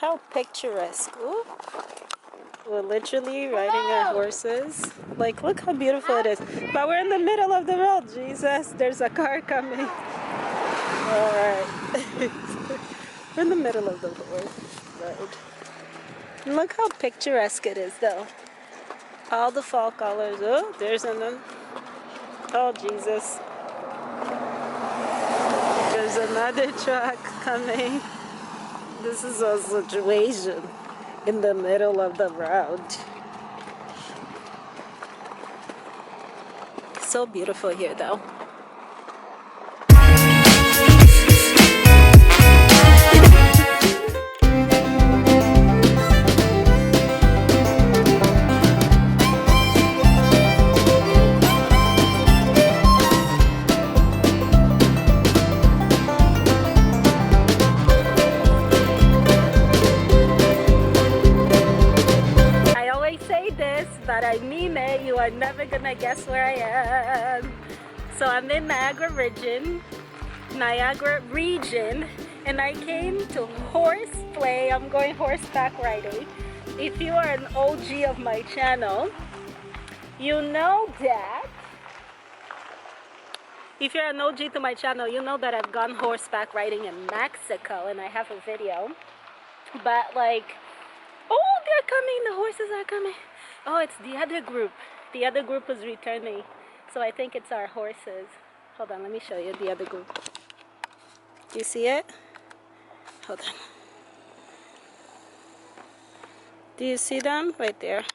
How picturesque. Ooh. We're literally riding our horses. Like, look how beautiful it is. But we're in the middle of the road. Jesus, there's a car coming. All right. We're in the middle of the road. And look how picturesque it is, though. All the fall colors. Oh, there's another. Oh, Jesus. There's another truck coming. This is a situation in the middle of the road. So beautiful here, though. But I mean it, you are never gonna guess where I am. So I'm in Niagara region, and I came to horseplay. I'm going horseback riding. If you are an OG of my channel, you know that. If you're an OG to my channel, you know that I've gone horseback riding in Mexico, and I have a video. But like, oh, they're coming, the horses are coming. Oh, it's the other group. The other group is returning. So I think it's our horses. Hold on, let me show you the other group. Do you see it? Hold on. Do you see them? Right there.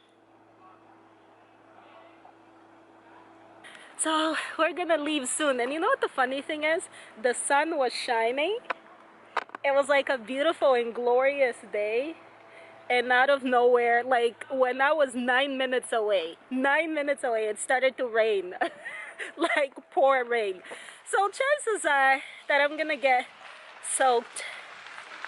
So we're gonna leave soon. And you know what the funny thing is? The sun was shining. It was like a beautiful and glorious day. And out of nowhere, like when I was 9 minutes away, it started to rain. Like pour rain. So chances are that I'm gonna get soaked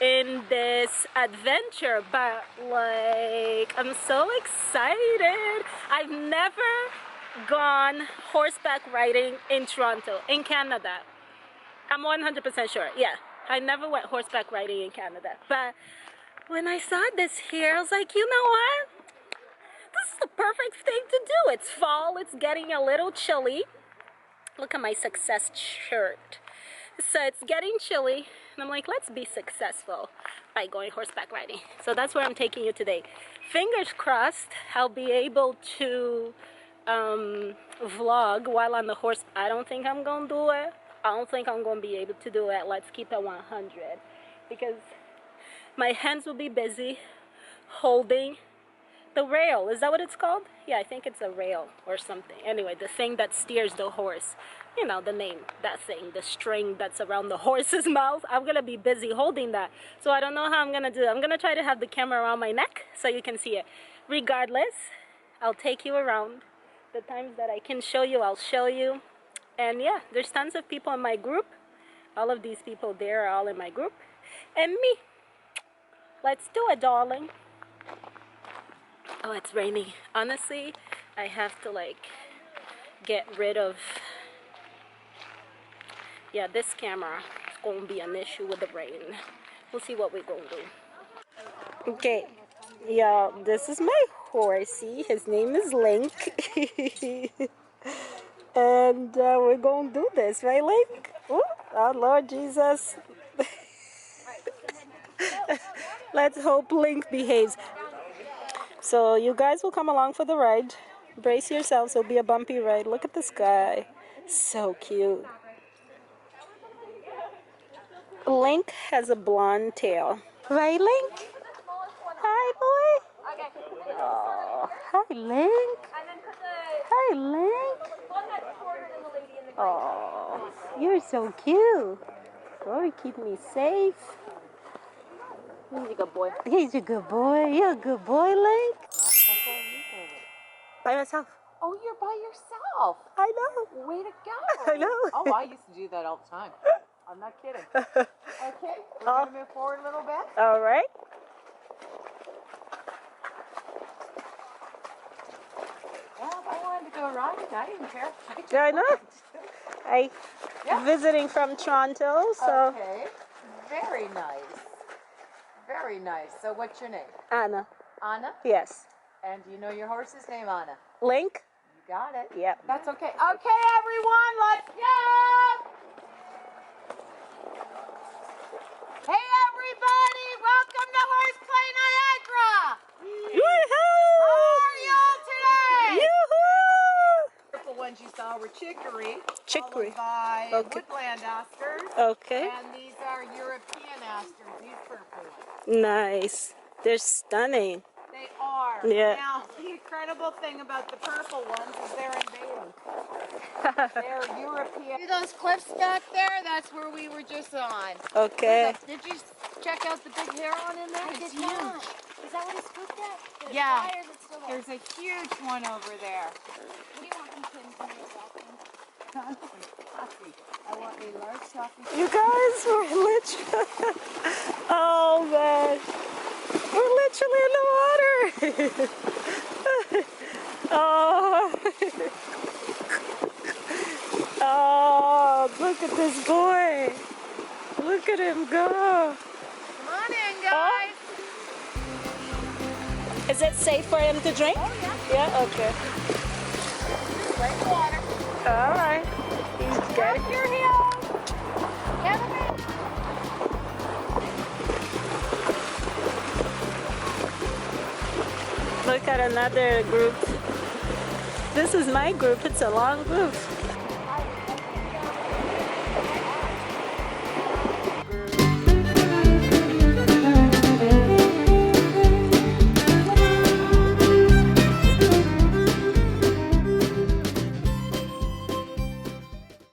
in this adventure, but like I'm so excited. I've never gone horseback riding in Toronto, in Canada. I'm 100% sure. Yeah, I never went horseback riding in Canada, but when I saw this here, I was like, you know what? This is the perfect thing to do. It's fall, it's getting a little chilly. Look at my success shirt. So it's getting chilly, and I'm like, let's be successful by going horseback riding. So that's where I'm taking you today. Fingers crossed, I'll be able to vlog while on the horse. I don't think I'm gonna do it. I don't think I'm gonna be able to do it. Let's keep it 100, because my hands will be busy holding the rail. Is that what it's called? Yeah, I think it's a rail or something. Anyway, the thing that steers the horse. You know, the name, that thing, the string that's around the horse's mouth. I'm going to be busy holding that. So I don't know how I'm going to do it. I'm going to try to have the camera around my neck so you can see it. Regardless, I'll take you around. The times that I can show you, I'll show you. And yeah, there's tons of people in my group. All of these people there are all in my group. And me. Let's do it, darling. Oh, it's raining. Honestly, I have to like get rid of, yeah, this camera is going to be an issue with the rain. We'll see what we're going to do. Okay, yeah, this is my horsey. His name is Link. And we're going to do this, right, Link? Ooh, oh, Lord Jesus. Let's hope Link behaves. So you guys will come along for the ride. Brace yourselves, it'll be a bumpy ride. Look at this guy. So cute. Link has a blonde tail. Right, Link? Hi, boy. Oh, hi, Link. Hi, Link. Oh, you're so cute. Oh, you keep me safe. He's a good boy. He's a good boy. You're a good boy, Link. By myself. Oh, you're by yourself. I know. Way to go. I know. Oh, I used to do that all the time. I'm not kidding. Okay, we're going to move forward a little bit. All right. Well, if I wanted to go riding, I didn't care. Yeah, I know. Visiting from Toronto, so. Okay, very nice. Very Very nice. So what's your name? Anna. Anna? Yes. And do you know your horse's name, Anna? Link? You got it. Yep. That's okay. Okay, everyone, let's go! Hey, everybody! Welcome to Horseplay Niagara! Yoo-hoo! How are y'all today? Yoo-hoo! Purple ones you saw were chicory. Chicory. Followed by Okay. woodland asters. Okay. And these are European asters, these purple ones. Nice. They're stunning. They are. Yeah. Now, the incredible thing about the purple ones is they're invading. They're European. See those cliffs back there? That's where we were just on. Okay. Did you check out the big heron in there? It's huge. Is that what he spooked at? The Yeah. fire is still there? There's a huge one over there. What do you want them to do exactly? I want a large shopping. You guys, we're literally... Oh, man. We're literally in the water. Oh. Oh, look at this boy. Look at him go. Come on in, guys. Oh. Is it safe for him to drink? Oh, yeah. Yeah, okay. Right water. All right. He's got it. Up your heels. Get him in. Look at another group. This is my group. It's a long group.